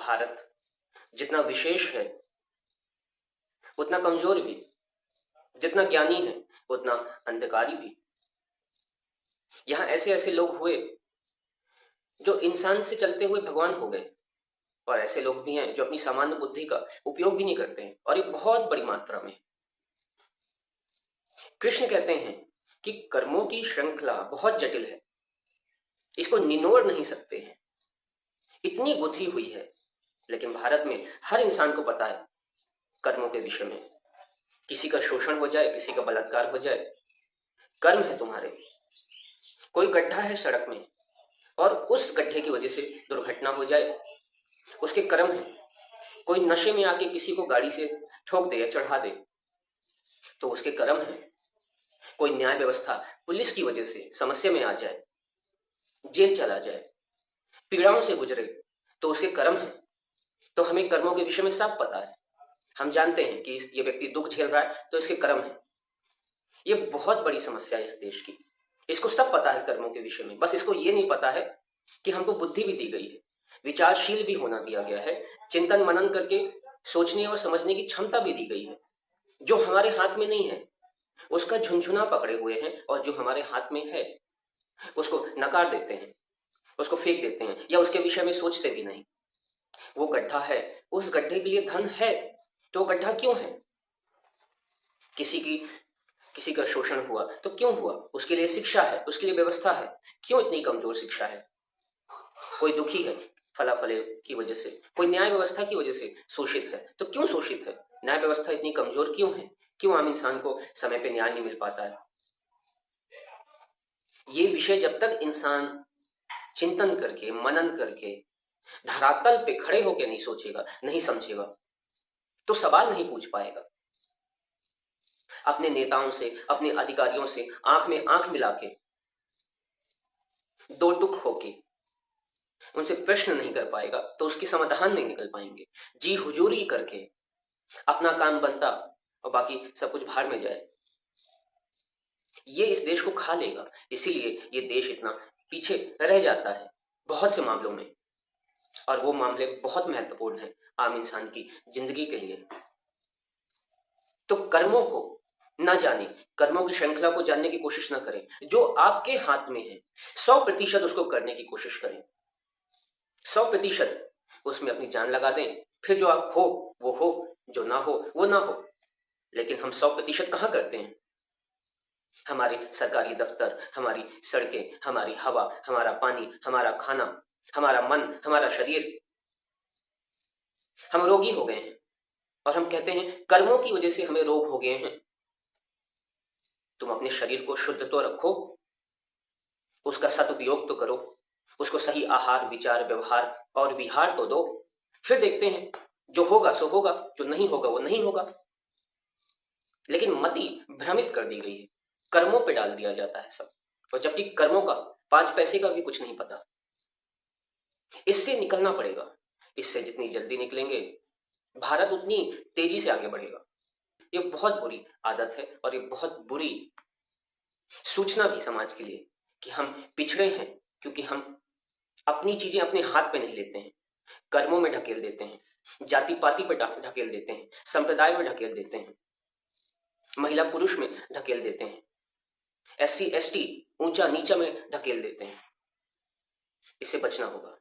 भारत जितना विशेष है उतना कमजोर भी, जितना ज्ञानी है उतना अंधकारी भी। यहां ऐसे ऐसे लोग हुए जो इंसान से चलते हुए भगवान हो गए, और ऐसे लोग भी हैं जो अपनी सामान्य बुद्धि का उपयोग भी नहीं करते हैं, और ये बहुत बड़ी मात्रा में। कृष्ण कहते हैं कि कर्मों की श्रृंखला बहुत जटिल है, इसको निनोड़ नहीं सकते हैं, इतनी गुथी हुई है। लेकिन भारत में हर इंसान को पता है कर्मों के विषय में। किसी का शोषण हो जाए, किसी का बलात्कार हो जाए, कर्म है तुम्हारे। कोई गड्ढा है सड़क में और उस गड्ढे की वजह से दुर्घटना हो जाए, उसके कर्म है। कोई नशे में आके किसी को गाड़ी से ठोक दे या चढ़ा दे तो उसके कर्म है। कोई न्याय व्यवस्था पुलिस की वजह से समस्या में आ जाए, जेल चला जाए, पीड़ाओं से गुजरे तो उसके कर्म है। तो हमें कर्मों के विषय में सब पता है। हम जानते हैं कि ये व्यक्ति दुख झेल रहा है तो इसके कर्म है। ये बहुत बड़ी समस्या है इस देश की। इसको सब पता है कर्मों के विषय में, बस इसको ये नहीं पता है कि हमको बुद्धि भी दी गई है, विचारशील भी होना दिया गया है, चिंतन मनन करके सोचने और समझने की क्षमता भी दी गई है। जो हमारे हाथ में नहीं है उसका झुनझुना पकड़े हुए हैं, और जो हमारे हाथ में है उसको नकार देते हैं, उसको फेंक देते हैं, या उसके विषय में सोचते भी नहीं। वो गड्ढा है, उस गड्ढे के लिए धन है तो गड्ढा क्यों है? किसी का शोषण हुआ तो क्यों हुआ? उसके लिए शिक्षा है, उसके लिए व्यवस्था है। क्यों इतनी कमजोर शिक्षा है? कोई दुखी है फलाफले की वजह से, कोई न्याय व्यवस्था की वजह से शोषित है तो क्यों शोषित है? न्याय व्यवस्था इतनी कमजोर क्यों है? क्यों आम इंसान को समय पे न्याय नहीं मिल पाता है? ये विषय जब तक इंसान चिंतन करके मनन करके धरातल पे खड़े होकर नहीं सोचेगा, नहीं समझेगा, तो सवाल नहीं पूछ पाएगा। अपने नेताओं से, अपने अधिकारियों से आंख में आंख मिला के, दो टुक होके उनसे प्रश्न नहीं कर पाएगा तो उसके समाधान नहीं निकल पाएंगे। जी हुजूरी करके अपना काम बनता और बाकी सब कुछ भाड़ में जाए, ये इस देश को खा लेगा। इसीलिए ये देश इतना पीछे रह जाता है बहुत से मामलों में, और वो मामले बहुत महत्वपूर्ण हैं आम इंसान की जिंदगी के लिए। तो कर्मों को ना जाने, कर्मों की श्रृंखला को जानने की कोशिश ना करें। जो आपके हाथ में है 100% उसको करने की कोशिश करें, 100% उसमें अपनी जान लगा दें। फिर जो आप हो वो हो, जो ना हो वो ना हो। लेकिन हम 100% कहाँ करते हैं? हमारे सरकारी दफ्तर, हमारी सड़कें, हमारी हवा, हमारा पानी, हमारा खाना, हमारा मन, हमारा शरीर, हम रोगी हो गए हैं और हम कहते हैं कर्मों की वजह से हमें रोग हो गए हैं। तुम अपने शरीर को शुद्ध तो रखो, उसका सदुपयोग तो करो, उसको सही आहार, विचार, व्यवहार और विहार तो दो। फिर देखते हैं, जो होगा सो होगा, जो नहीं होगा वो नहीं होगा। लेकिन मति भ्रमित कर दी गई है, कर्मों पे डाल दिया जाता है सब, और जबकि कर्मों का 5 पैसे का भी कुछ नहीं पता। इससे निकलना पड़ेगा। इससे जितनी जल्दी निकलेंगे भारत उतनी तेजी से आगे बढ़ेगा। ये बहुत बुरी आदत है और ये बहुत बुरी सूचना भी समाज के लिए कि हम पिछड़े हैं, क्योंकि हम अपनी चीजें अपने हाथ पे नहीं लेते हैं, कर्मों में ढकेल देते हैं, जाति पाति पे ढकेल देते हैं, संप्रदाय में ढकेल देते हैं, महिला पुरुष में ढकेल देते हैं, SC ST ऊंचा नीचा में ढकेल देते हैं। इससे बचना होगा।